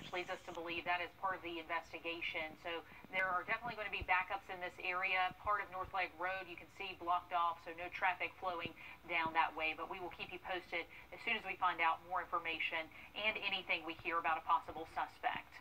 which leads us to believe that is part of the investigation. So there are definitely going to be backups in this area. Part of North Lake Road you can see blocked off, so no traffic flowing down that way. But we will keep you posted as soon as we find out more information and anything we hear about a possible suspect.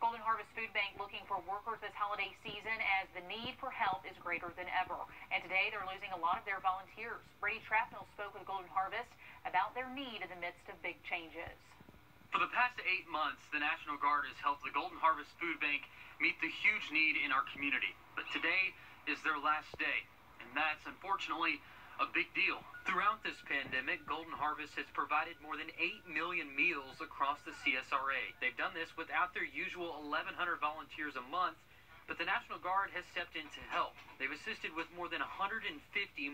Golden Harvest Food Bank looking for workers this holiday season as the need for help is greater than ever. And today they're losing a lot of their volunteers. Wrdw spoke with Golden Harvest about their need in the midst of big changes. For the past 8 months, the National Guard has helped the Golden Harvest Food Bank meet the huge need in our community. But today is their last day, and that's unfortunately a big deal. Throughout this pandemic, Golden Harvest has provided more than 8 million meals across the CSRA. They've done this without their usual 1,100 volunteers a month, but the National Guard has stepped in to help. They've assisted with more than 150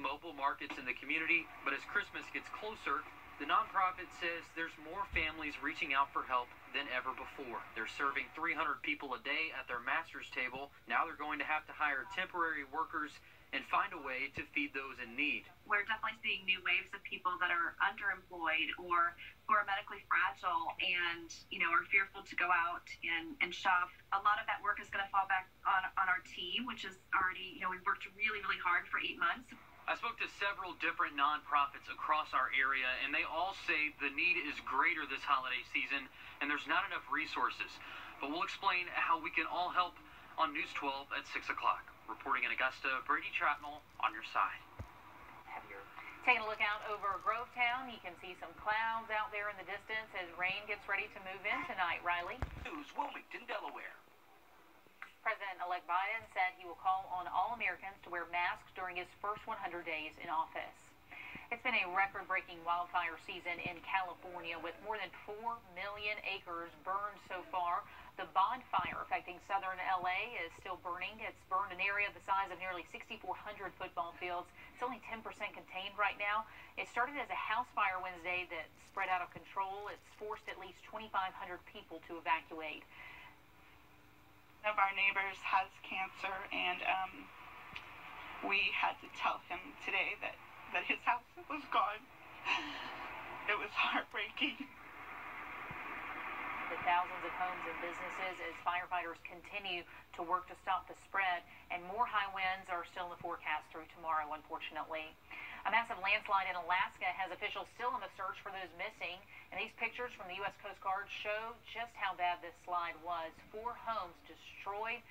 mobile markets in the community, but as Christmas gets closer, the nonprofit says there's more families reaching out for help than ever before. They're serving 300 people a day at their master's table. Now they're going to have to hire temporary workers and find a way to feed those in need. We're definitely seeing new waves of people that are underemployed or who are medically fragile and, are fearful to go out and shop. A lot of that work is going to fall back on our team, which is already, we've worked really, really hard for 8 months. I spoke to several different nonprofits across our area, and they all say the need is greater this holiday season, and there's not enough resources. But we'll explain how we can all help on News 12 at 6 o'clock. Reporting in Augusta, Wrdw on your side. Taking a look out over Grovetown, you can see some clouds out there in the distance as rain gets ready to move in tonight. Riley? News, Wilmington, Delaware. President-elect Biden said he will call on all Americans to wear masks during his first 100 days in office. It's been a record-breaking wildfire season in California with more than 4 million acres burned so far. The bonfire affecting southern L.A. is still burning. It's burned an area the size of nearly 6,400 football fields. It's only 10% contained right now. It started as a house fire Wednesday that spread out of control. It's forced at least 2,500 people to evacuate. One of our neighbors has cancer, and we had to tell him today that his house was gone. It was heartbreaking. The thousands of homes and businesses as firefighters continue to work to stop the spread, and more high winds are still in the forecast through tomorrow, unfortunately. A massive landslide in Alaska has officials still on the search for those missing, and these pictures from the U.S. Coast Guard show just how bad this slide was. 4 homes destroyed.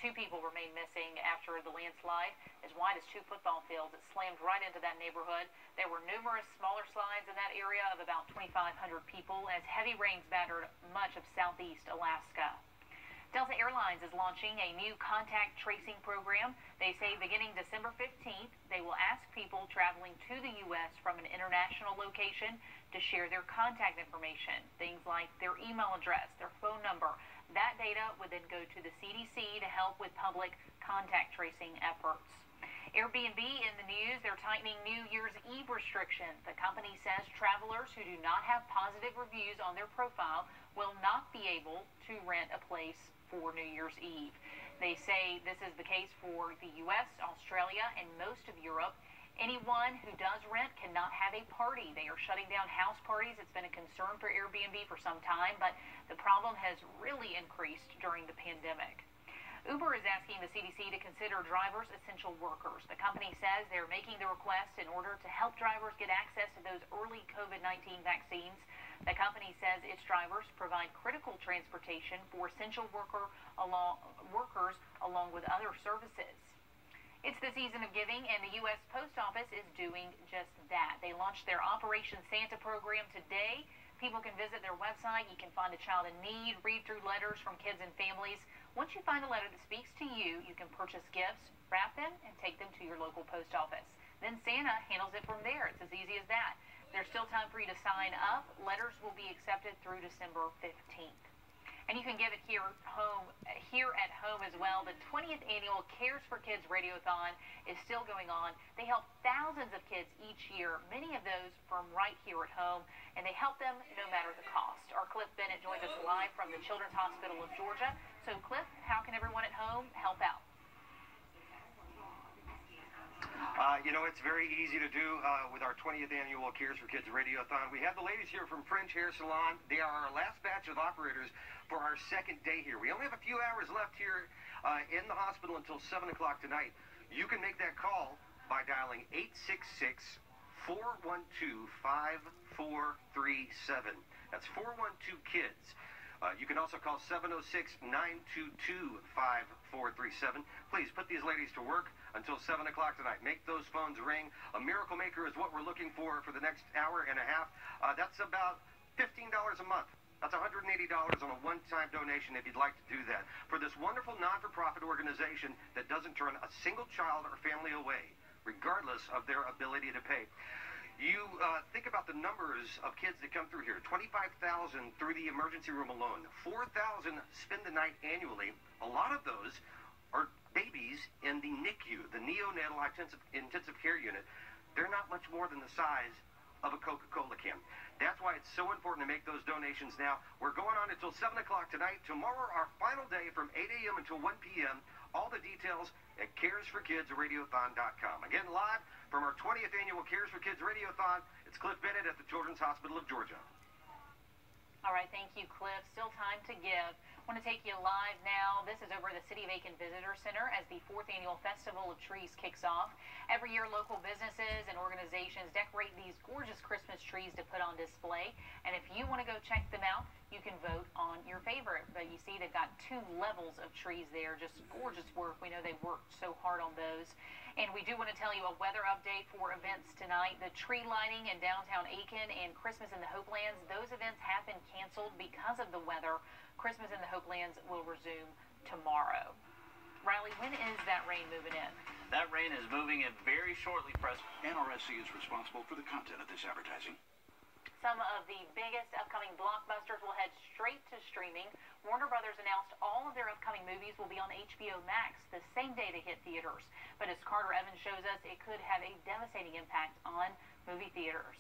2 people remain missing after the landslide as wide as 2 football fields. It slammed right into that neighborhood. There were numerous smaller slides in that area of about 2,500 people as heavy rains battered much of southeast Alaska. Delta Airlines is launching a new contact tracing program. They say beginning December 15th, they will ask people traveling to the U.S. from an international location to share their contact information, things like their email address, their phone number. That data would then go to the CDC to help with public contact tracing efforts. Airbnb in the news, they're tightening New Year's Eve restrictions. The company says travelers who do not have positive reviews on their profile will not be able to rent a place for New Year's Eve. They say this is the case for the U.S., Australia, and most of Europe. Anyone who does rent cannot have a party. They are shutting down house parties. It's been a concern for Airbnb for some time, but the problem has really increased during the pandemic. Uber is asking the CDC to consider drivers essential workers. The company says they're making the request in order to help drivers get access to those early COVID-19 vaccines. The company says its drivers provide critical transportation for essential workers along with other services. It's the season of giving, and the U.S. Post Office is doing just that. They launched their Operation Santa program today. People can visit their website. You can find a child in need, read through letters from kids and families. Once you find a letter that speaks to you, you can purchase gifts, wrap them, and take them to your local post office. Then Santa handles it from there. It's as easy as that. There's still time for you to sign up. Letters will be accepted through December 15th. And you can give it here at home as well. The 20th annual Cares for Kids Radiothon is still going on. They help thousands of kids each year, many of those from right here at home, and they help them no matter the cost. Our Cliff Bennett joins us live from the Children's Hospital of Georgia. So, Cliff, how can everyone at home help out? It's very easy to do with our 20th annual Cares for Kids Radiothon. We have the ladies here from Fringe Hair Salon. They are our last batch of operators for our second day here. We only have a few hours left here in the hospital until 7 o'clock tonight. You can make that call by dialing 866-412-5437. That's 412-KIDS. You can also call 706-922-5437. Please put these ladies to work until 7 o'clock tonight. Make those phones ring. A miracle maker is what we're looking for the next hour and a half. That's about $15 a month. That's $180 on a one-time donation if you'd like to do that. For this wonderful non-for-profit organization that doesn't turn a single child or family away, regardless of their ability to pay. You think about the numbers of kids that come through here. 25,000 through the emergency room alone. 4,000 spend the night annually. A lot of those are babies in the NICU, the neonatal intensive care unit. They're not much more than the size of a Coca-Cola can. That's why it's so important to make those donations now. We're going on until 7 o'clock tonight. Tomorrow, our final day from 8 a.m. until 1 p.m. All the details at caresforkidsradiothon.com. Again, live from our 20th annual Cares for Kids Radiothon, it's Cliff Bennett at the Children's Hospital of Georgia. All right, thank you, Cliff. Still time to give. I want to take you live now. This is over at the City of Aiken Visitor Center as the 4th Annual Festival of Trees kicks off. Every year, local businesses and organizations decorate these gorgeous Christmas trees to put on display. And if you want to go check them out, you can vote on your favorite. But you see, they've got 2 levels of trees there. Just gorgeous work. We know they worked so hard on those. And we do want to tell you a weather update for events tonight. The tree lighting in downtown Aiken and Christmas in the Hopelands, those events have been canceled because of the weather. Christmas in the Hopelands will resume tomorrow. Riley, when is that rain moving in? That rain is moving in very shortly, President. NRSC is responsible for the content of this advertising. Some of the biggest upcoming blockbusters will head straight to streaming. Warner Brothers announced all of their upcoming movies will be on HBO Max the same day they hit theaters. But as Carter Evans shows us, it could have a devastating impact on movie theaters.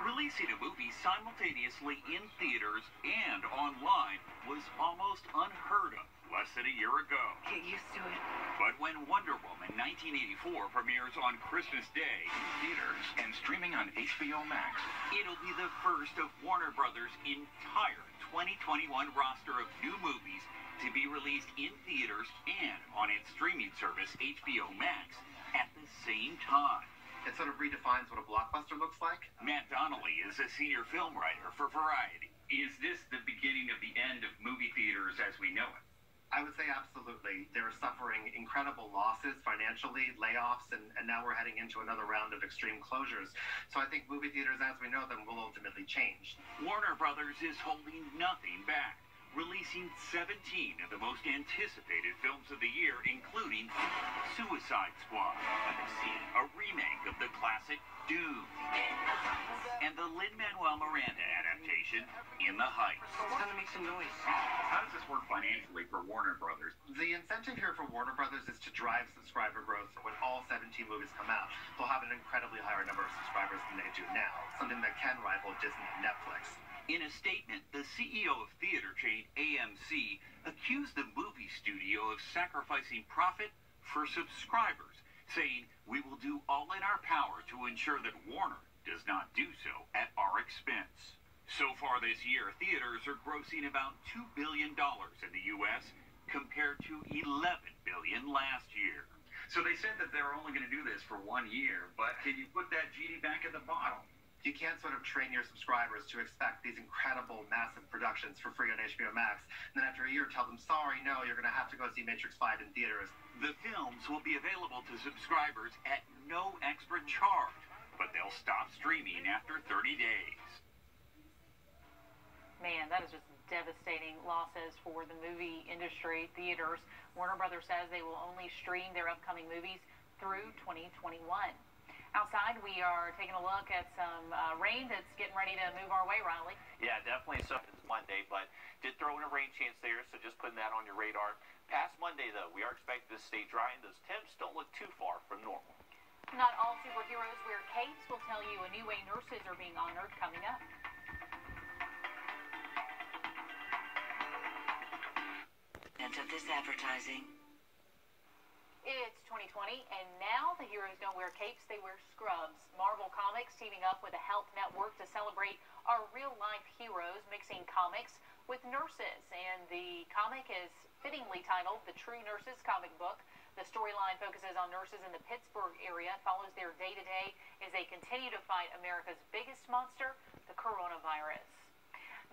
Releasing a movie simultaneously in theaters and online was almost unheard of less than a year ago. Get used to it. But when Wonder Woman 1984 premieres on Christmas Day in theaters and streaming on HBO Max, it'll be the first of Warner Brothers' entire 2021 roster of new movies to be released in theaters and on its streaming service HBO Max at the same time. It sort of redefines what a blockbuster looks like. Matt Donnelly is a senior film writer for Variety. Is this the beginning of the end of movie theaters as we know it? I would say absolutely. They're suffering incredible losses financially, layoffs, and now we're heading into another round of extreme closures. So I think movie theaters as we know them will ultimately change. Warner Brothers is holding nothing back, releasing 17 of the most anticipated films of the year, including Suicide Squad, a remake of the classic Dune, and the Lin-Manuel Miranda adaptation, In the Heights. It's time to make some noise. How does this work financially for Warner Brothers? The incentive here for Warner Brothers is to drive subscriber growth. When all 17 movies come out, they'll have an incredibly higher number of subscribers than they do now, something that can rival Disney and Netflix. In a statement, the CEO of theater chain AMC accused the movie studio of sacrificing profit for subscribers, saying, "We will do all in our power to ensure that Warner does not do so at our expense." So far this year, theaters are grossing about $2 billion in the U.S. compared to $11 billion last year. So they said that they're only going to do this for 1 year, but can you put that genie back in the bottle? You can't sort of train your subscribers to expect these incredible, massive productions for free on HBO Max, and then after a year tell them, sorry, no, you're going to have to go see Matrix 5 in theaters. The films will be available to subscribers at no extra charge, but they'll stop streaming after 30 days. Man, that is just devastating losses for the movie industry, theaters. Warner Brothers says they will only stream their upcoming movies through 2021. Outside, we are taking a look at some rain that's getting ready to move our way, Riley. Yeah, definitely. So it's Monday, but did throw in a rain chance there, so just putting that on your radar. Past Monday, though, we are expected to stay dry, and those temps don't look too far from normal. Not all superheroes wear capes. We'll tell you a new way nurses are being honored coming up. End of this advertising. It's 2020, and now the heroes don't wear capes, they wear scrubs. Marvel Comics teaming up with the Health Network to celebrate our real-life heroes, mixing comics with nurses. And the comic is fittingly titled The True Nurses Comic Book. The storyline focuses on nurses in the Pittsburgh area, follows their day-to-day as they continue to fight America's biggest monster, the coronavirus.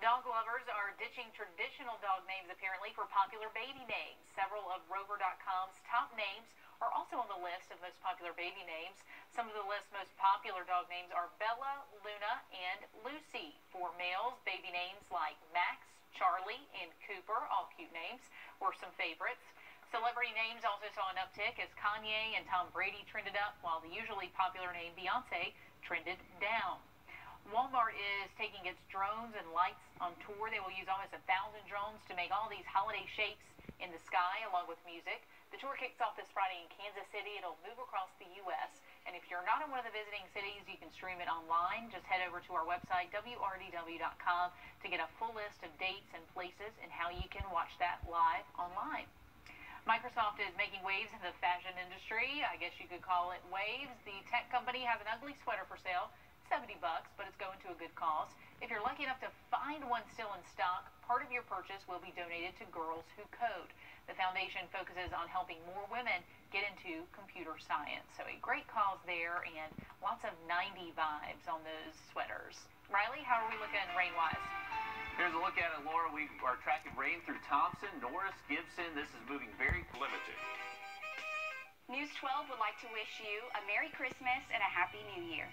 Dog lovers are ditching traditional dog names, apparently, for popular baby names. Several of Wrdw.com's top names are also on the list of most popular baby names. Some of the list's most popular dog names are Bella, Luna, and Lucy. For males, baby names like Max, Charlie, and Cooper, all cute names, were some favorites. Celebrity names also saw an uptick as Kanye and Tom Brady trended up, while the usually popular name Beyonce trended down. Walmart is taking its drones and lights on tour. They will use almost 1,000 drones to make all these holiday shapes in the sky, along with music. The tour kicks off this Friday in Kansas City. It'll move across the U.S. And if you're not in one of the visiting cities, you can stream it online. Just head over to our website, Wrdw.com, to get a full list of dates and places and how you can watch that live online. Microsoft is making waves in the fashion industry. I guess you could call it waves. The tech company has an ugly sweater for sale. $70, but it's going to a good cause. If you're lucky enough to find one still in stock, part of your purchase will be donated to Girls Who Code. The foundation focuses on helping more women get into computer science. So a great cause there, and lots of 90 vibes on those sweaters. Riley, how are we looking rain-wise? Here's a look at it, Laura. We are tracking rain through Thompson, Norris, Gibson. This is moving very limited. News 12 would like to wish you a Merry Christmas and a Happy New Year.